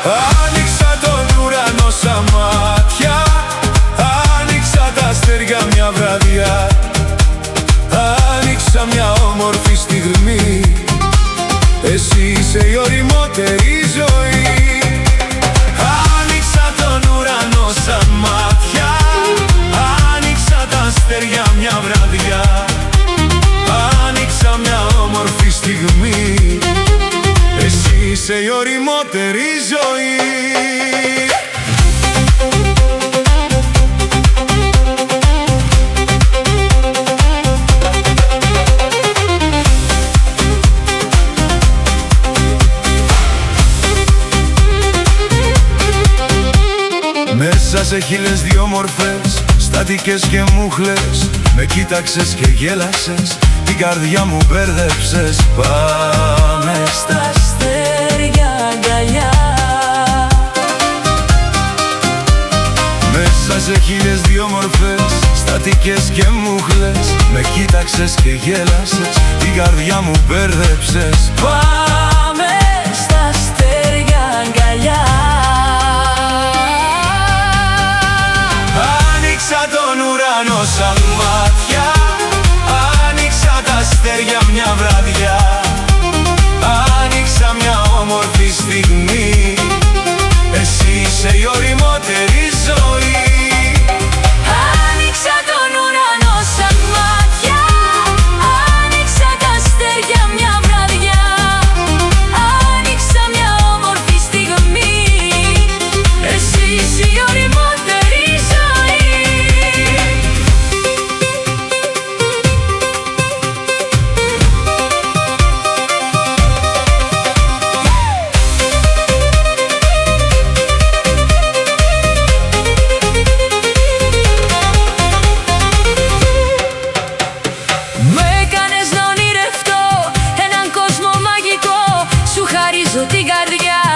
Άνοιξα τον ουρανό σαν μάτια, άνοιξα τα αστέρια μια βραδιά, άνοιξα μια όμορφη στιγμή. Εσύ είσαι η ωριμότερη ζωή. Άνοιξα τον ουρανό σαν μάτια, άνοιξα τα αστέρια μια βραδιά, άνοιξα μια όμορφη στιγμή. Εσύ είσαι η ωριμότερη ζωή. Μέσα σε χίλιες δυο μορφές, στατικές και μούχλες, με κοίταξες και γέλασες, την καρδιά μου μπέρδεψες. Πάμε στα αστέρια αγκαλιά. Μέσα σε χίλιες δυο μορφές, στατικές και μούχλες, με κοίταξες και γέλασες, την καρδιά μου μπέρδεψες. Πάμε στα αστέρια αγκαλιά. Άνοιξα τον ουρανό σαν μάτια, άνοιξα τα αστέρια μια βραδιά, άνοιξα μια όμορφη στιγμή. Εσύ είσαι η ωριμότερη ζωή. Άνοιξα τον ουρανό σαν μάτια, άνοιξα τα αστέρια μια βραδιά, άνοιξα μια όμορφη στιγμή. Εσύ είσαι η ωριμότερη ζωή. Έναν κόσμο μαγικό, σου χαρίζω την καρδιά.